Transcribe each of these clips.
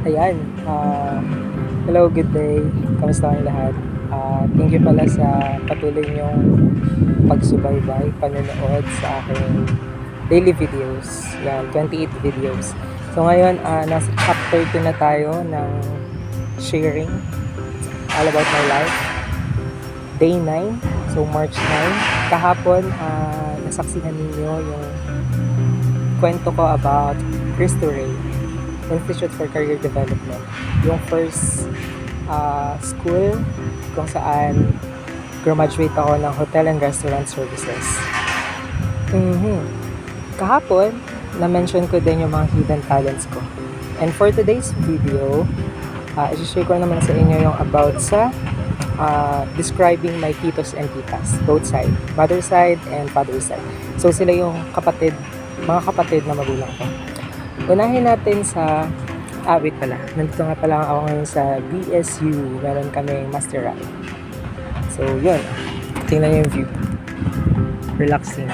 Ayan, hello, good day. Kamusta kayong lahat? Thank you pala sa patuloy niyong pagsubaybay, panonood sa aking daily videos. Yan, 28 videos. So ngayon, nasa chapter 2 na tayo ng sharing all about my life. Day 9, so March 9. Kahapon, nasaksihan ninyo yung kwento ko about Cristo Rey Institute for Career Development. Yung first school kung saan graduate ako ng Hotel and Restaurant Services. Kahapon, na-mention ko din yung mga hidden talents ko. And for today's video, i-share ko naman sa inyo yung about sa describing my titos and titas, both side, mother side and father side. So sila yung mga kapatid na magulang ko. Unahin natin sa wait pala. Nandito nga pala ako ngayon sa BSU. Meron kaming master ride. So, yun. Tingnan nyo yung view. Relaxing.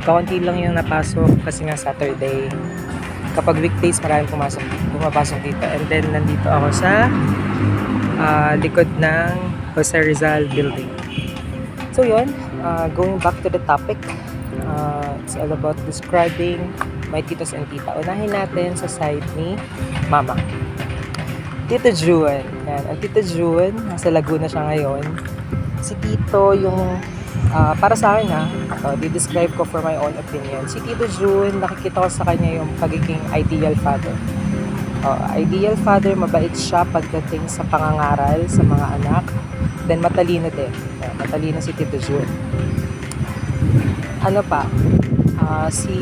Kaunti lang yung napasok kasi nga Saturday. Kapag weekdays, maraming pumapasok dito. And then, nandito ako sa likod ng Jose Rizal building. So, yun. Going back to the topic. It's all about describing my titos and tita. Unahin natin sa side ni Mama. Tito June. Yan. Ang Tito June, nasa Laguna siya ngayon. Si Tito yung, para sa akin di-describe ko for my own opinion. Si Tito June, nakikita ko sa kanya yung pagiging ideal father. Ideal father, mabait siya pagdating sa pangangaral sa mga anak. Then matalino din. Matalino si Tito June. Ano pa? Si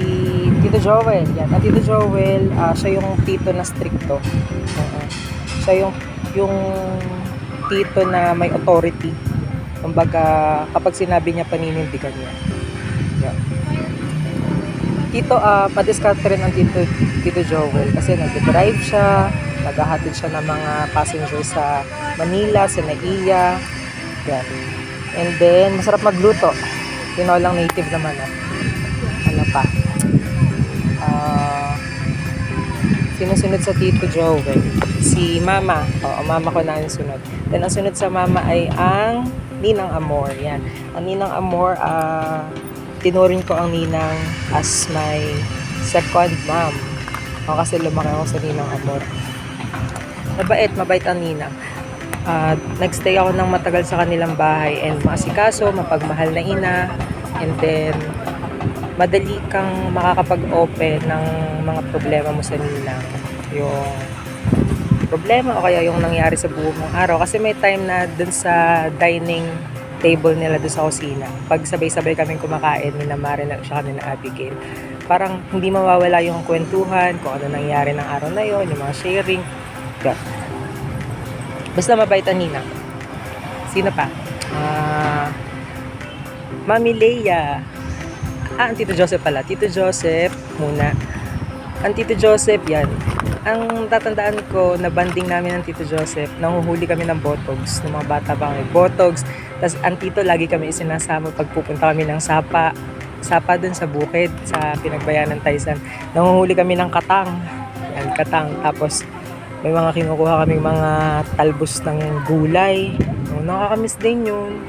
Tito Joel, yan. At Tito Joel, siya yung tito na stricto. Siya yung tito na may authority. Kumbaga, kapag sinabi niya, paninindigan niya. Yan. Tito, madiskarte rin ang Tito Joel kasi nag-drive siya, naghahatid siya ng mga passengers sa Manila, sa Naiya. Yan. And then, masarap magluto. Tinolang native naman, Ano pa? Sinusunod sa Tito Joel, si Mama. Mama ko na ang sunod. Then, ang sunod sa Mama ay ang Ninang Amor. Yan. Ang Ninang Amor, tinuring ko ang Ninang as my second mom. Kasi lumaki ako sa Ninang Amor. Mabait ang Ninang. Nagstay ako ng matagal sa kanilang bahay and maasikaso, mapagmahal na ina, and then madali kang makakapag-open ng mga problema mo sa ninang. Yung problema o kaya yung nangyari sa buong mong araw. Kasi may time na dun sa dining table nila dun sa kusina, pag sabay-sabay kaming kumakain, ni Marin at siya ni Abigail, parang hindi mawawala yung kwentuhan, kung ano nangyari ng araw na yon, yung mga sharing. God. Basta mabait ang ninang. Sino pa? Mami Leia. Ang Tito Joseph pala. Tito Joseph muna. Ang Tito Joseph, yan. Ang tatandaan ko na banding namin ng Tito Joseph, nanguhuli kami ng botogs. Ng mga bata pa kami. Botogs. Tapos ang Tito, lagi kami isinasama pag pupunta kami ng Sapa. Sapa dun sa bukid, sa Pinagbayanan Taysan. Nanguhuli kami ng katang. Yan, katang. Tapos may mga kinukuha kaming mga talbos ng gulay. Nakakamiss din yun.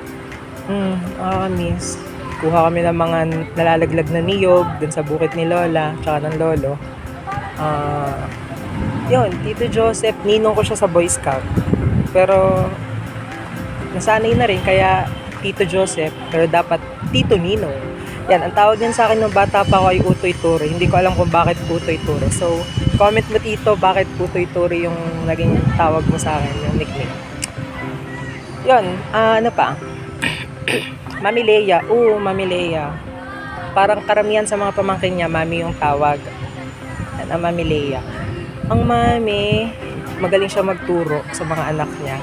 Nakakamiss. Kuha kami ng mga nalalaglag na niyog dun sa bukid ni Lola tsaka ng Lolo. Yun, Tito Joseph, ninong ko siya sa Boy Scout. Pero nasanay na rin, kaya Tito Joseph, pero dapat Tito Ninong. Yan, ang tawag niyan sa akin nung bata pa ako ay Utoy Ture. Hindi ko alam kung bakit Utoy Ture. So, comment mo Tito, bakit Utoy Ture yung naging tawag mo sa akin, yung nickname. Yun, ano pa? Mami Leia. Mami Leia. Parang karamihan sa mga pamangkin niya, Mami yung tawag. Yan, ang Mami Leia. Ang Mami, magaling siya magturo sa mga anak niya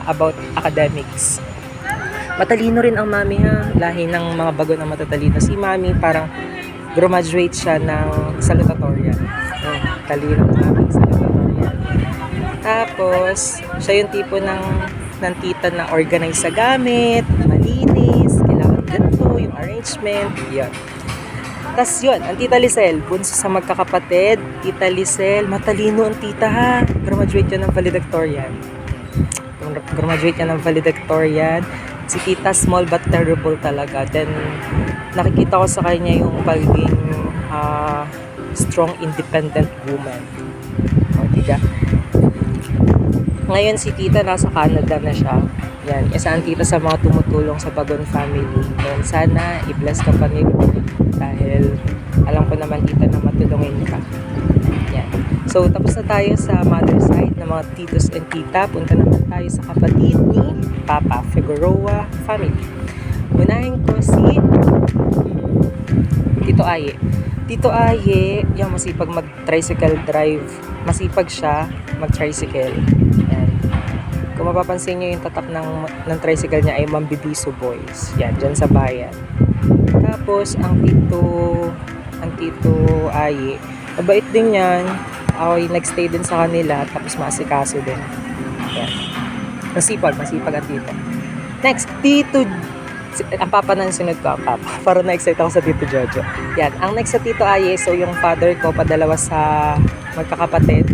about academics. Matalino rin ang Mami, lahi ng mga bago na matatalino. Si Mami, parang graduate siya ng salutatorian. Talino ng Mami, salutatorian. Tapos, siya yung tipo ng tita na organize sa gamit, malinis, kailangan ganito, yung arrangement, yan. Tas yun, ang Tita Lisel, bunso sa magkakapatid. Tita Lisel, matalino ang tita ha. Graduate yan ng valedictorian. Graduate yan ng valedictorian. Si Tita small but terrible talaga. Then, nakikita ko sa kanya yung pagiging strong, independent woman. O, diba? Ngayon si Tita nasa Canada na siya. Yan, isa ang tita sa mga tumutulong sa Bagon family. And sana i-bless ka pa ni Lord dahil alam ko naman tita na matulungin ka. Yan. So tapos na tayo sa mother side ng mga titos and tita. Punta naman tayo sa kapatid ni Papa Figueroa family. Unahin ko si Tito Aye. Tito Aye, yung masipag mag-tricycle drive. Masipag siya mag-tricycle. Yan. Kung mapapansin nyo yung tatak ng tricycle niya ay Mambibiso Boys. Yan, dyan sa bayan. Tapos, ang tito Aye, mabait din yan. Ako nag-stay din sa kanila, tapos maasikaso din. Yan. Masipag ang tito. Next, ang papa na sinunod ko, ang papa. Para na-excite ako sa Tito Jojo. Yan, ang next sa Tito Aye, so yung father ko, padalawa sa magkakapatid.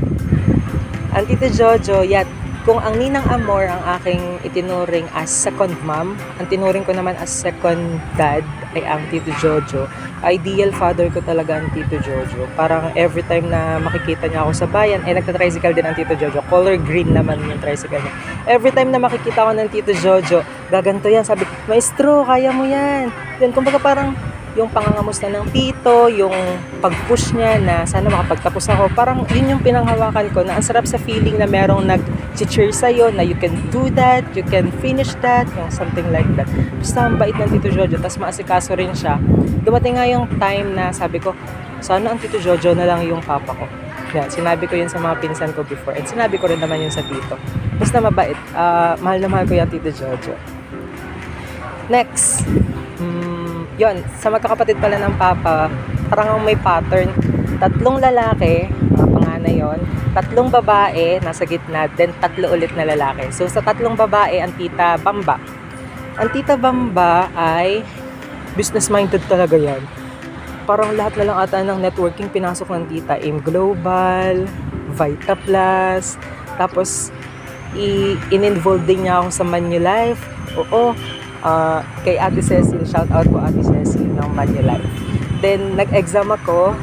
Ang Tito Jojo, yan, kung ang Ninang Amor ang aking itinuring as second mom, ang tinuring ko naman as second dad ay ang Tito Jojo. Ideal father ko talaga ang Tito Jojo. Parang every time na makikita niya ako sa bayan, nagta-tricycle din ang Tito Jojo. Color green naman yung tricycle niya. Every time na makikita ko ng Tito Jojo, gaganto yan. Sabi, maestro, kaya mo yan. Yun, kumbaga parang yung pangangamusta ng tito, yung pag-push niya na sana makapagtapos ako. Parang yun yung pinanghawakan ko na ang sarap sa feeling na merong nag-cheer sa'yo na you can do that, you can finish that, yung something like that. Basta ang bait ng Tito Jojo, tas maasikaso rin siya. Dumating nga yung time na sabi ko, sana ang Tito Jojo na lang yung papa ko. Yan, sinabi ko yun sa mga pinsan ko before and sinabi ko rin naman yun sa tito. Basta mabait, mahal na mahal ko yung Tito Jojo. Next, yun, sa magkakapatid pala ng papa, parang may pattern. 3 lalaki, mga panganay yun. 3 babae, nasa gitna, then 3 ulit na lalaki. So, sa 3 babae, ang Tita Bamba. Ang Tita Bamba ay business-minded talaga yan. Parang lahat na lang ata ng networking pinasok ng tita. AIM Global, Vita Plus, tapos in-involve din niya ako sa Manulife. Oo, kay Ate Cecil, shout out po Ate Cecil ng Manulife. Then nag-exam ako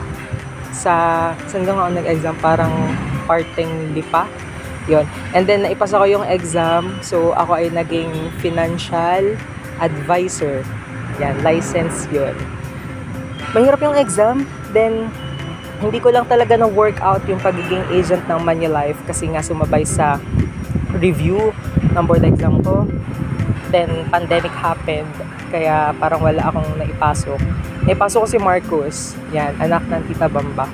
saan nga ako nag-exam, parang parting lipa yon. And then naipasa ko yung exam, so ako ay naging financial advisor. Yan, license yun. Mahirap yung exam, then hindi ko lang talaga na-workout yung pagiging agent ng Manulife kasi nga sumabay sa review ng board exam ko. Then, pandemic happened. Kaya parang wala akong naipasok. Naipasok ko si Marcus. Yan, anak ng Tita Bamba.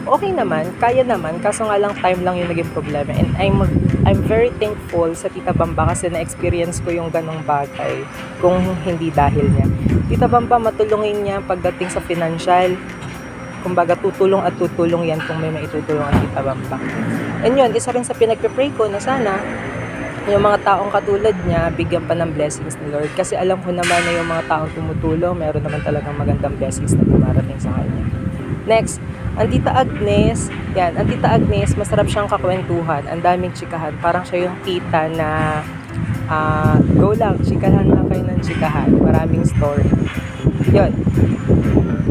Okay naman, kaya naman. Kaso nga lang, time lang yung naging problema. And I'm very thankful sa Tita Bamba kasi na-experience ko yung ganong bagay kung hindi dahil niya. Tita Bamba, matulungin niya pagdating sa financial. Kumbaga, tutulong at tutulong yan kung may maitutulong ang Tita Bamba. And yun, isa rin sa pinagpe-pray ko na sana yung mga taong katulad niya, bigyan pa ng blessings ni Lord. Kasi alam ko naman na yung mga taong tumutulong, meron naman talagang magandang blessings na dumarating sa kanya. Next, ang Tita Agnes, yan, ang Tita Agnes, masarap siyang kakwentuhan, ang daming chikahan. Parang siya yung tita na, go lang, chikahan lang kayo ng chikahan. Maraming story. Yun.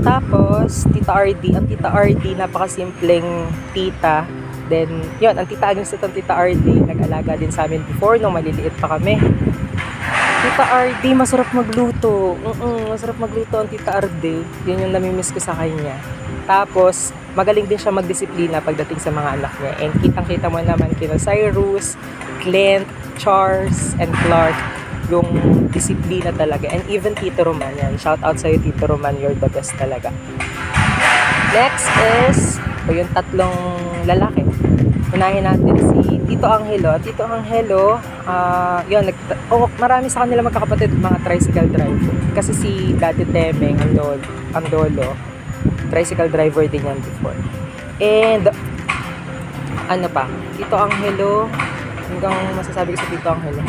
Tapos, Tita RD, ang Tita RD, napakasimpleng tita. Then, yun, ang Tita Agnes at ang Tita RD, nag-alaga din sa amin before, nung maliliit pa kami. Tita RD, masarap magluto. Masarap magluto ang Tita RD. Yun yung namimiss ko sa kanya. Tapos, magaling din siya magdisiplina pagdating sa mga anak niya. And kitang-kita mo naman kina Cyrus, Clint, Charles, and Clark, yung disiplina talaga. And even Tito Roman, yan. Shout out sa'yo, Tito Roman, you're the best talaga. Next is, yung 3 lalaki. Unahin natin si Tito Angelo. Tito Angelo, yun, marami sa kanila magkakapatid mga tricycle driver. Kasi si Daddy Temeng, ang lolo, tricycle driver din yan before. And, ano pa, Tito Angelo, hanggang masasabi ko sa Tito Angelo.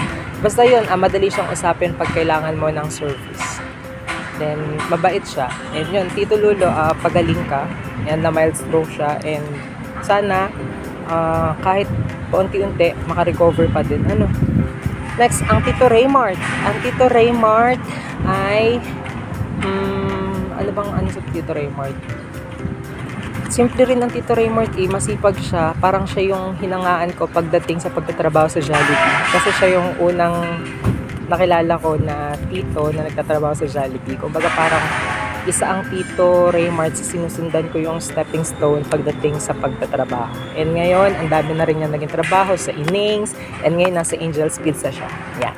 Basta yun, madali siyang usapin pag kailangan mo ng service. Then, mabait siya. And yun, Tito Lulo, pagaling ka. And na mild stroke siya. And sana, kahit paunti-unti, makarecover pa din. Ano? Next, ang Tito Raymart. Ang Tito Raymart ay, ano bang ano sa Tito Raymart? Simple rin ang Tito Raymart masipag siya. Parang siya yung hinangaan ko pagdating sa pagtatrabaho sa Jollibee. Kasi siya yung unang nakilala ko na tito na nagtatrabaho sa Jollibee. Kumbaga parang isa ang Tito Raymart sa sinusundan ko yung stepping stone pagdating sa pagtatrabaho. And ngayon, ang dami na rin niya naging trabaho sa Innings. And ngayon, nasa Angel's Pizza siya. Yan.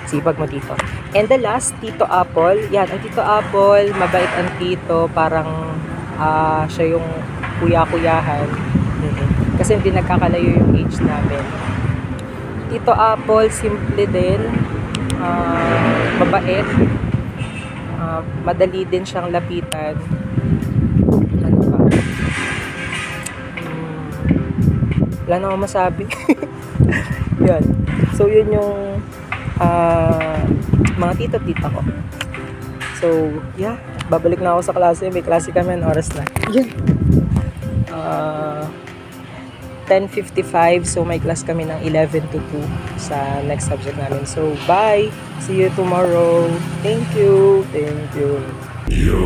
Sipag mo, Tito. And the last, Tito Apple. Yan, ang Tito Apple, mabait ang Tito. Parang siya yung kuya-kuyahan. Kasi hindi nagkakalayo yung age namin. Tito Apple, simple din. Mabait. Madali din siyang lapitan. Ano pa? Wala na akong masabi. Yun. So, yun yung mga tito-tita ko. So, yeah. Babalik na ako sa klase. May klase kami. Oras na. Yun. 10:55. So, may class kami ng 11 to 2 sa next subject namin. So, bye! See you tomorrow. Thank you. Thank you. Yo.